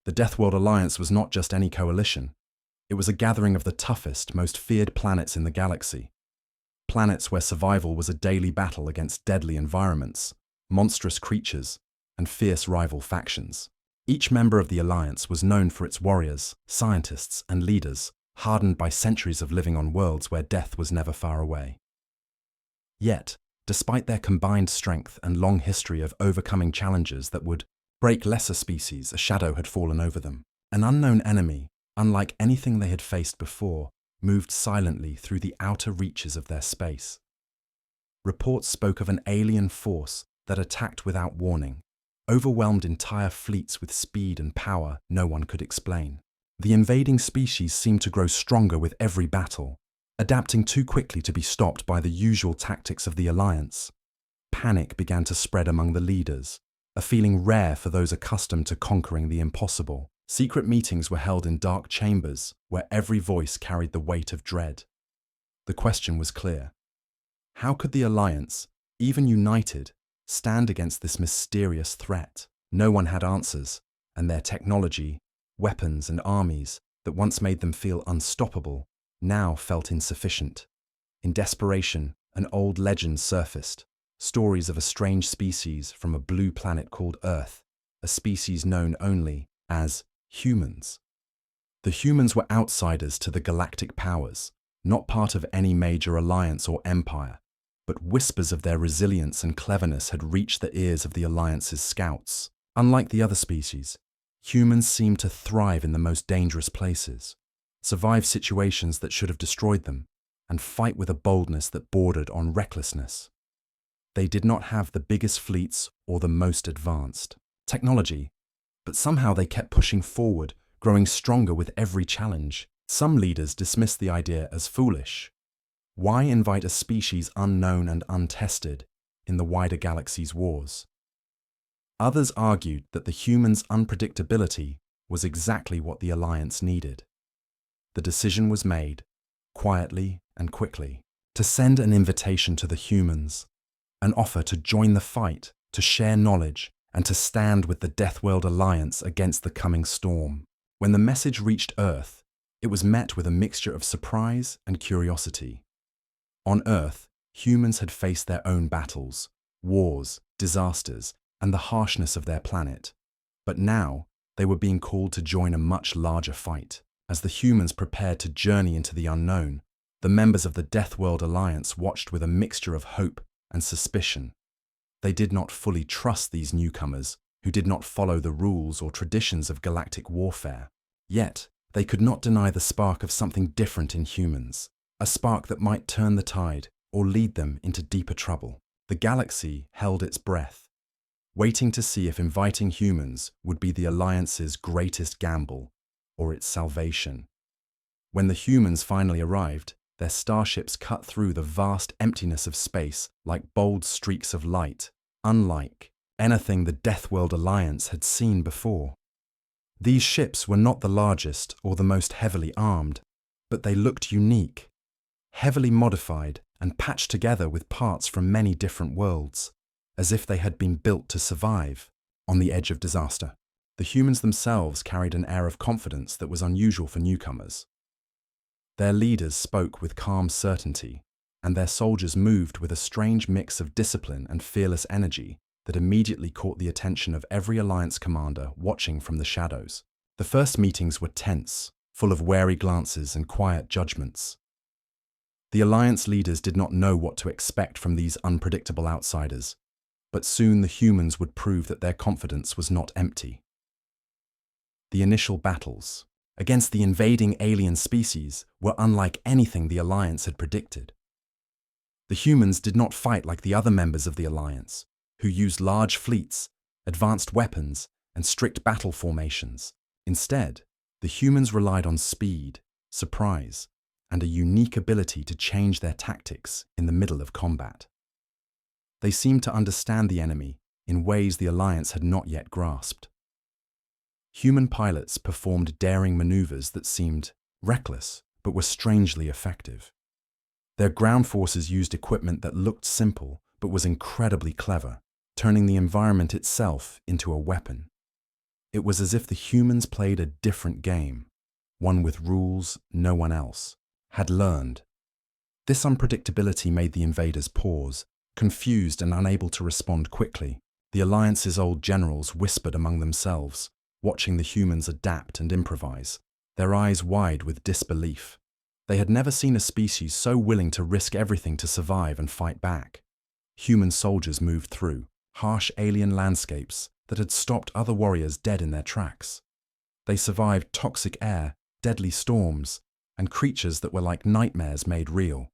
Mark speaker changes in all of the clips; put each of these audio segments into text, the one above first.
Speaker 1: The Deathworld Alliance was not just any coalition. It was a gathering of the toughest, most feared planets in the galaxy. Planets where survival was a daily battle against deadly environments, monstrous creatures, and fierce rival factions. Each member of the Alliance was known for its warriors, scientists, and leaders, hardened by centuries of living on worlds where death was never far away. Yet, despite their combined strength and long history of overcoming challenges that would break lesser species, a shadow had fallen over them. An unknown enemy, unlike anything they had faced before, moved silently through the outer reaches of their space. Reports spoke of an alien force that attacked without warning, overwhelmed entire fleets with speed and power no one could explain. The invading species seemed to grow stronger with every battle, adapting too quickly to be stopped by the usual tactics of the Alliance. Panic began to spread among the leaders, a feeling rare for those accustomed to conquering the impossible. Secret meetings were held in dark chambers where every voice carried the weight of dread. The question was clear. How could the Alliance, even united, stand against this mysterious threat? No one had answers, and their technology, weapons, and armies that once made them feel unstoppable now felt insufficient. In desperation, an old legend surfaced, stories of a strange species from a blue planet called Earth, a species known only as humans. The humans were outsiders to the galactic powers, not part of any major alliance or empire, but whispers of their resilience and cleverness had reached the ears of the Alliance's scouts. Unlike the other species, humans seemed to thrive in the most dangerous places, survive situations that should have destroyed them, and fight with a boldness that bordered on recklessness. They did not have the biggest fleets or the most advanced technology, but somehow they kept pushing forward, growing stronger with every challenge. Some leaders dismissed the idea as foolish. Why invite a species unknown and untested in the wider galaxy's wars? Others argued that the humans' unpredictability was exactly what the Alliance needed. The decision was made, quietly and quickly, to send an invitation to the humans, an offer to join the fight, to share knowledge, and to stand with the Deathworld Alliance against the coming storm. When the message reached Earth, it was met with a mixture of surprise and curiosity. On Earth, humans had faced their own battles, wars, disasters, and the harshness of their planet. But now, they were being called to join a much larger fight. As the humans prepared to journey into the unknown, the members of the Deathworld Alliance watched with a mixture of hope and suspicion. They did not fully trust these newcomers, who did not follow the rules or traditions of galactic warfare. Yet, they could not deny the spark of something different in humans, a spark that might turn the tide or lead them into deeper trouble. The galaxy held its breath, waiting to see if inviting humans would be the Alliance's greatest gamble or its salvation. When the humans finally arrived, their starships cut through the vast emptiness of space like bold streaks of light, unlike anything the Deathworld Alliance had seen before. These ships were not the largest or the most heavily armed, but they looked unique, heavily modified and patched together with parts from many different worlds, as if they had been built to survive on the edge of disaster. The humans themselves carried an air of confidence that was unusual for newcomers. Their leaders spoke with calm certainty, and their soldiers moved with a strange mix of discipline and fearless energy that immediately caught the attention of every Alliance commander watching from the shadows. The first meetings were tense, full of wary glances and quiet judgments. The Alliance leaders did not know what to expect from these unpredictable outsiders, but soon the humans would prove that their confidence was not empty. The initial battles against the invading alien species were unlike anything the Alliance had predicted. The humans did not fight like the other members of the Alliance, who used large fleets, advanced weapons, and strict battle formations. Instead, the humans relied on speed, surprise, and a unique ability to change their tactics in the middle of combat. They seemed to understand the enemy in ways the Alliance had not yet grasped. Human pilots performed daring maneuvers that seemed reckless but were strangely effective. Their ground forces used equipment that looked simple but was incredibly clever, turning the environment itself into a weapon. It was as if the humans played a different game, one with rules no one else had learned. This unpredictability made the invaders pause, confused and unable to respond quickly. The Alliance's old generals whispered among themselves, watching the humans adapt and improvise, their eyes wide with disbelief. They had never seen a species so willing to risk everything to survive and fight back. Human soldiers moved through harsh alien landscapes that had stopped other warriors dead in their tracks. They survived toxic air, deadly storms, and creatures that were like nightmares made real.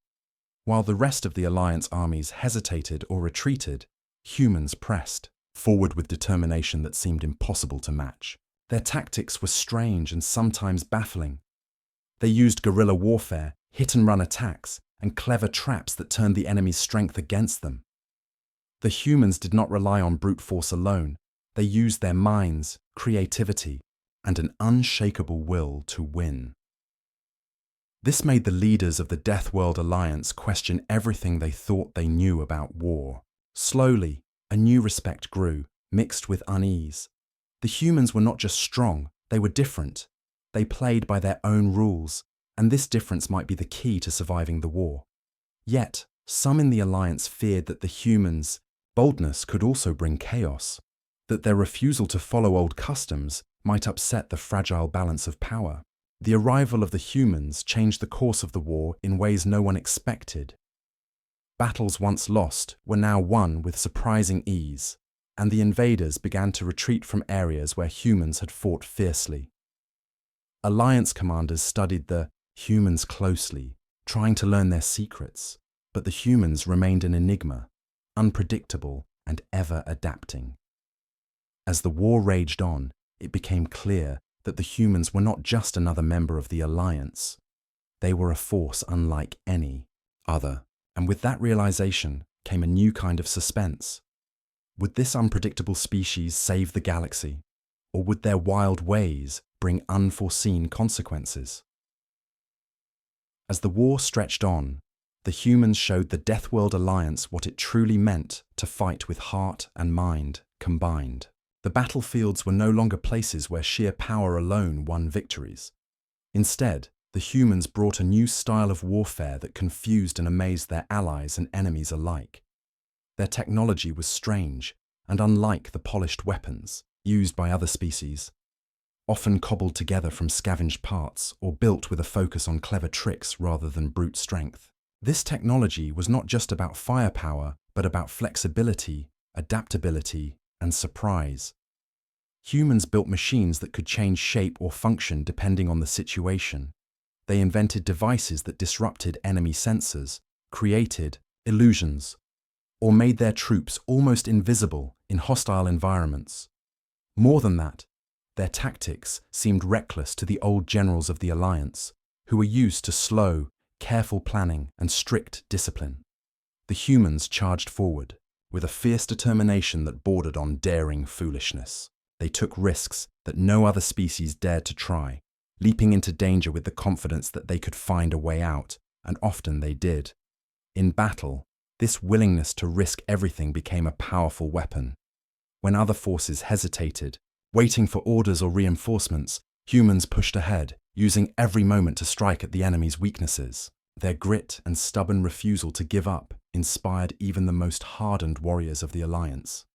Speaker 1: While the rest of the Alliance armies hesitated or retreated, humans pressed forward with determination that seemed impossible to match. Their tactics were strange and sometimes baffling. They used guerrilla warfare, hit-and-run attacks, and clever traps that turned the enemy's strength against them. The humans did not rely on brute force alone. They used their minds, creativity, and an unshakable will to win. This made the leaders of the Deathworld Alliance question everything they thought they knew about war. Slowly, a new respect grew, mixed with unease. The humans were not just strong, they were different. They played by their own rules, and this difference might be the key to surviving the war. Yet, some in the Alliance feared that the humans' boldness could also bring chaos, that their refusal to follow old customs might upset the fragile balance of power. The arrival of the humans changed the course of the war in ways no one expected. Battles once lost were now won with surprising ease, and the invaders began to retreat from areas where humans had fought fiercely. Alliance commanders studied the humans closely, trying to learn their secrets, but the humans remained an enigma, unpredictable and ever adapting. As the war raged on, it became clear that the humans were not just another member of the Alliance. They were a force unlike any other, and with that realization came a new kind of suspense. Would this unpredictable species save the galaxy, or would their wild ways bring unforeseen consequences? As the war stretched on, the humans showed the Deathworld Alliance what it truly meant to fight with heart and mind combined. The battlefields were no longer places where sheer power alone won victories. Instead, the humans brought a new style of warfare that confused and amazed their allies and enemies alike. Their technology was strange and unlike the polished weapons used by other species, often cobbled together from scavenged parts or built with a focus on clever tricks rather than brute strength. This technology was not just about firepower, but about flexibility, adaptability, and surprise. Humans built machines that could change shape or function depending on the situation. They invented devices that disrupted enemy sensors, created illusions, or made their troops almost invisible in hostile environments. More than that, their tactics seemed reckless to the old generals of the Alliance, who were used to slow, careful planning and strict discipline. The humans charged forward, with a fierce determination that bordered on daring foolishness. They took risks that no other species dared to try, leaping into danger with the confidence that they could find a way out, and often they did. In battle, this willingness to risk everything became a powerful weapon. When other forces hesitated, waiting for orders or reinforcements, humans pushed ahead, using every moment to strike at the enemy's weaknesses. Their grit and stubborn refusal to give up inspired even the most hardened warriors of the Alliance.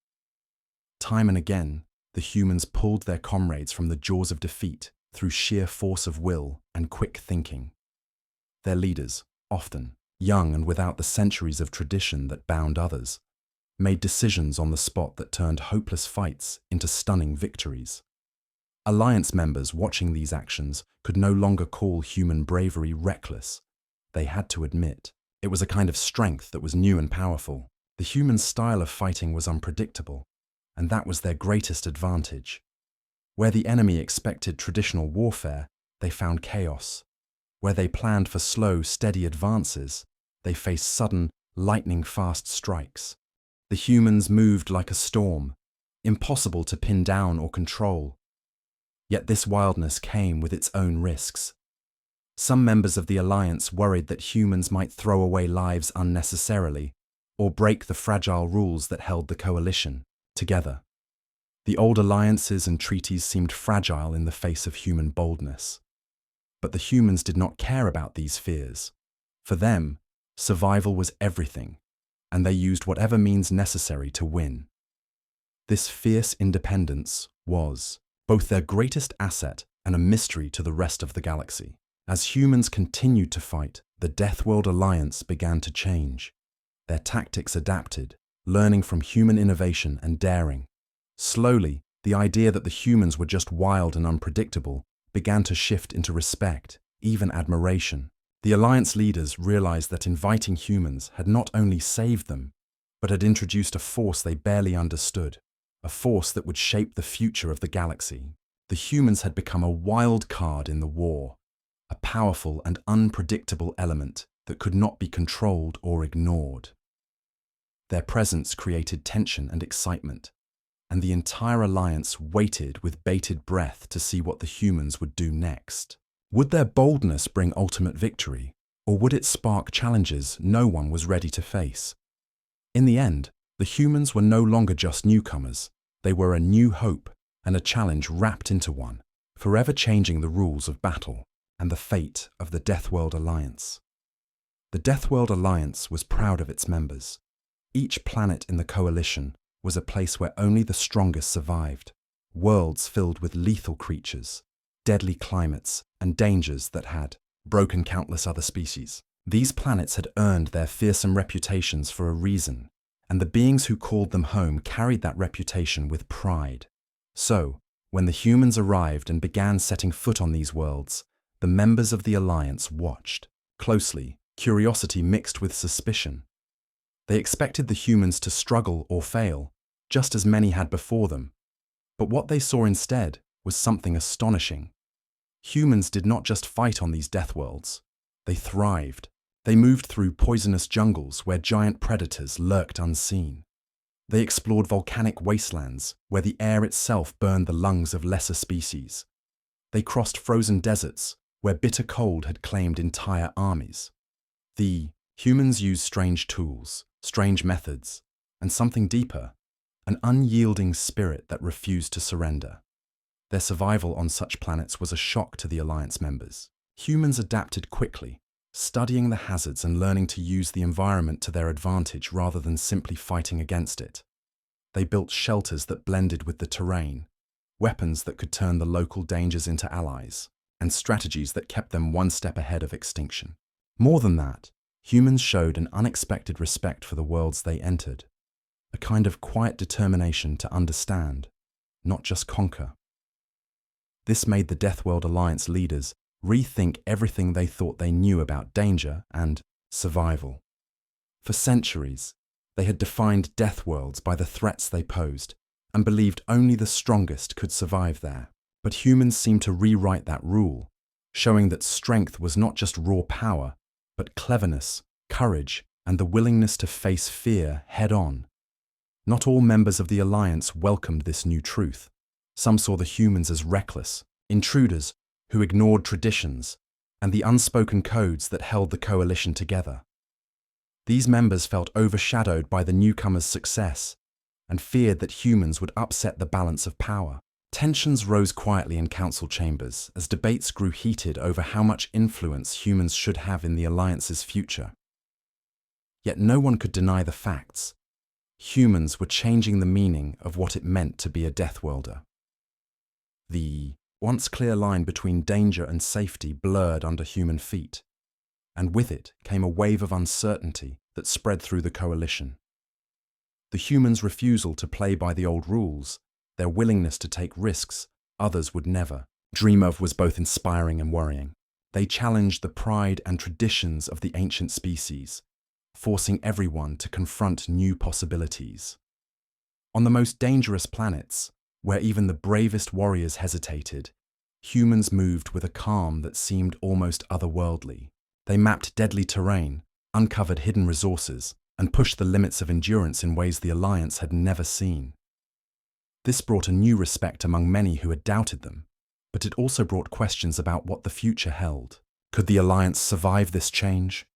Speaker 1: Time and again, the humans pulled their comrades from the jaws of defeat through sheer force of will and quick thinking. Their leaders, often young and without the centuries of tradition that bound others, made decisions on the spot that turned hopeless fights into stunning victories. Alliance members watching these actions could no longer call human bravery reckless. They had to admit it was a kind of strength that was new and powerful. The human style of fighting was unpredictable, and that was their greatest advantage. Where the enemy expected traditional warfare, they found chaos. Where they planned for slow, steady advances, they faced sudden, lightning-fast strikes. The humans moved like a storm, impossible to pin down or control. Yet this wildness came with its own risks. Some members of the Alliance worried that humans might throw away lives unnecessarily, or break the fragile rules that held the coalition together. The old alliances and treaties seemed fragile in the face of human boldness. But the humans did not care about these fears. For them, survival was everything, and they used whatever means necessary to win. This fierce independence was both their greatest asset and a mystery to the rest of the galaxy. As humans continued to fight, the Deathworld Alliance began to change. Their tactics adapted, learning from human innovation and daring. Slowly, the idea that the humans were just wild and unpredictable began to shift into respect, even admiration. The Alliance leaders realized that inviting humans had not only saved them, but had introduced a force they barely understood, a force that would shape the future of the galaxy. The humans had become a wild card in the war, a powerful and unpredictable element that could not be controlled or ignored. Their presence created tension and excitement, and the entire alliance waited with bated breath to see what the humans would do next. Would their boldness bring ultimate victory, or would it spark challenges no one was ready to face? In the end, the humans were no longer just newcomers. They were a new hope and a challenge wrapped into one, forever changing the rules of battle and the fate of the Deathworld Alliance. The Deathworld Alliance was proud of its members. Each planet in the coalition was a place where only the strongest survived, worlds filled with lethal creatures, deadly climates, and dangers that had broken countless other species. These planets had earned their fearsome reputations for a reason, and the beings who called them home carried that reputation with pride. So, when the humans arrived and began setting foot on these worlds, the members of the Alliance watched closely, curiosity mixed with suspicion. They expected the humans to struggle or fail, just as many had before them. But what they saw instead was something astonishing. Humans did not just fight on these death worlds. They thrived. They moved through poisonous jungles where giant predators lurked unseen. They explored volcanic wastelands where the air itself burned the lungs of lesser species. They crossed frozen deserts where bitter cold had claimed entire armies. The humans used strange tools, strange methods, and something deeper, an unyielding spirit that refused to surrender. Their survival on such planets was a shock to the Alliance members. Humans adapted quickly, studying the hazards and learning to use the environment to their advantage rather than simply fighting against it. They built shelters that blended with the terrain, weapons that could turn the local dangers into allies, and strategies that kept them one step ahead of extinction. More than that, humans showed an unexpected respect for the worlds they entered, a kind of quiet determination to understand, not just conquer. This made the Deathworld Alliance leaders rethink everything they thought they knew about danger and survival. For centuries, they had defined death worlds by the threats they posed and believed only the strongest could survive there. But humans seemed to rewrite that rule, showing that strength was not just raw power, but cleverness, courage, and the willingness to face fear head-on. Not all members of the Alliance welcomed this new truth. Some saw the humans as reckless, intruders who ignored traditions and the unspoken codes that held the coalition together. These members felt overshadowed by the newcomers' success and feared that humans would upset the balance of power. Tensions rose quietly in council chambers as debates grew heated over how much influence humans should have in the Alliance's future. Yet no one could deny the facts. Humans were changing the meaning of what it meant to be a Deathworlder. The once clear line between danger and safety blurred under human feet, and with it came a wave of uncertainty that spread through the coalition. The humans' refusal to play by the old rules, their willingness to take risks others would never dream of, was both inspiring and worrying. They challenged the pride and traditions of the ancient species, forcing everyone to confront new possibilities. On the most dangerous planets, where even the bravest warriors hesitated, humans moved with a calm that seemed almost otherworldly. They mapped deadly terrain, uncovered hidden resources, and pushed the limits of endurance in ways the Alliance had never seen. This brought a new respect among many who had doubted them, but it also brought questions about what the future held. Could the Alliance survive this change?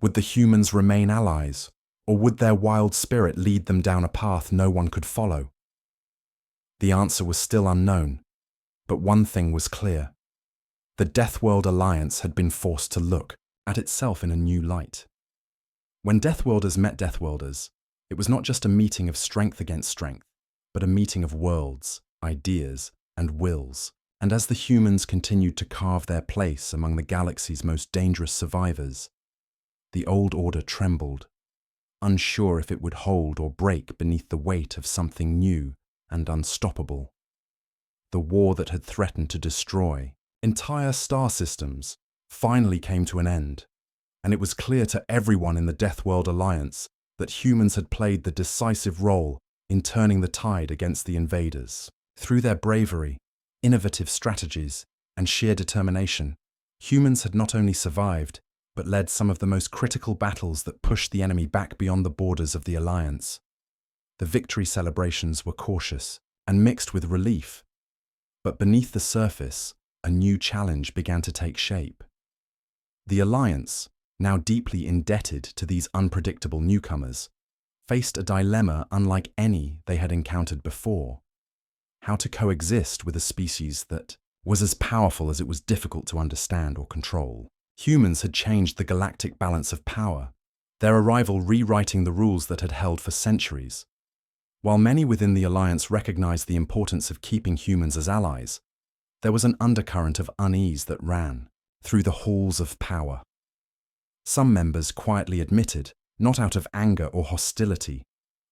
Speaker 1: Would the humans remain allies, or would their wild spirit lead them down a path no one could follow? The answer was still unknown, but one thing was clear. The Deathworld Alliance had been forced to look at itself in a new light. When Deathworlders met Deathworlders, it was not just a meeting of strength against strength, but a meeting of worlds, ideas, and wills. And as the humans continued to carve their place among the galaxy's most dangerous survivors, the old order trembled, unsure if it would hold or break beneath the weight of something new and unstoppable. The war that had threatened to destroy entire star systems finally came to an end, and it was clear to everyone in the Deathworld Alliance that humans had played the decisive role in turning the tide against the invaders. Through their bravery, innovative strategies, and sheer determination, humans had not only survived, but led some of the most critical battles that pushed the enemy back beyond the borders of the Alliance. The victory celebrations were cautious and mixed with relief, but beneath the surface, a new challenge began to take shape. The Alliance, now deeply indebted to these unpredictable newcomers, faced a dilemma unlike any they had encountered before: how to coexist with a species that was as powerful as it was difficult to understand or control. Humans had changed the galactic balance of power, their arrival rewriting the rules that had held for centuries. While many within the Alliance recognized the importance of keeping humans as allies, there was an undercurrent of unease that ran through the halls of power. Some members quietly admitted, not out of anger or hostility,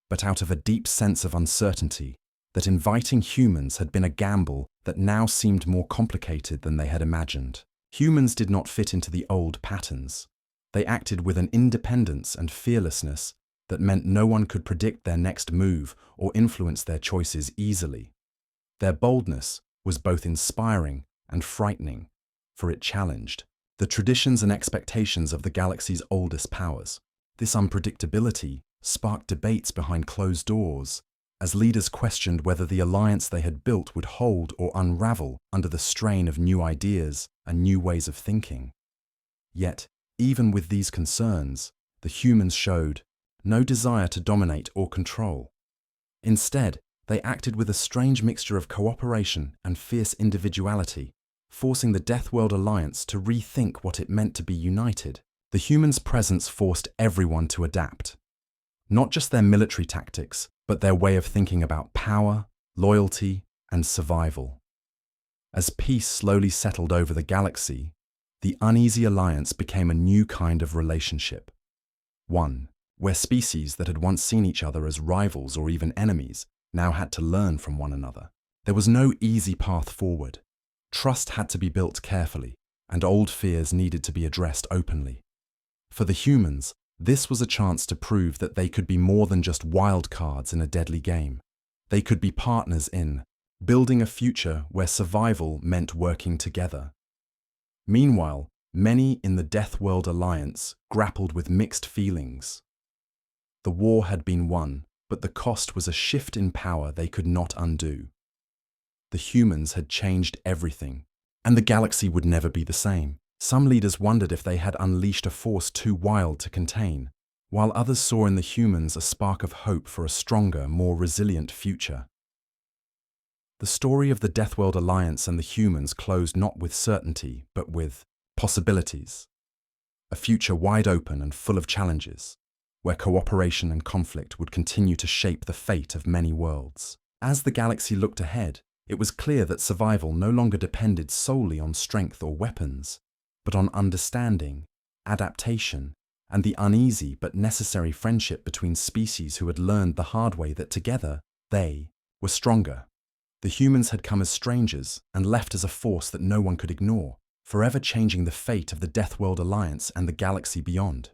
Speaker 1: but out of a deep sense of uncertainty, that inviting humans had been a gamble that now seemed more complicated than they had imagined. Humans did not fit into the old patterns. They acted with an independence and fearlessness that meant no one could predict their next move or influence their choices easily. Their boldness was both inspiring and frightening, for it challenged the traditions and expectations of the galaxy's oldest powers. This unpredictability sparked debates behind closed doors, as leaders questioned whether the alliance they had built would hold or unravel under the strain of new ideas and new ways of thinking. Yet, even with these concerns, the humans showed no desire to dominate or control. Instead, they acted with a strange mixture of cooperation and fierce individuality, forcing the Deathworld Alliance to rethink what it meant to be united. The humans' presence forced everyone to adapt. Not just their military tactics, but their way of thinking about power, loyalty, and survival. As peace slowly settled over the galaxy, the uneasy alliance became a new kind of relationship. One where species that had once seen each other as rivals or even enemies now had to learn from one another. There was no easy path forward. Trust had to be built carefully, and old fears needed to be addressed openly. For the humans, this was a chance to prove that they could be more than just wild cards in a deadly game. They could be partners in building a future where survival meant working together. Meanwhile, many in the Deathworld Alliance grappled with mixed feelings. The war had been won, but the cost was a shift in power they could not undo. The humans had changed everything, and the galaxy would never be the same. Some leaders wondered if they had unleashed a force too wild to contain, while others saw in the humans a spark of hope for a stronger, more resilient future. The story of the Deathworld Alliance and the humans closed not with certainty, but with possibilities. A future wide open and full of challenges, where cooperation and conflict would continue to shape the fate of many worlds. As the galaxy looked ahead, it was clear that survival no longer depended solely on strength or weapons, but on understanding, adaptation, and the uneasy but necessary friendship between species who had learned the hard way that together they were stronger. The humans had come as strangers and left as a force that no one could ignore, forever changing the fate of the Deathworld Alliance and the galaxy beyond.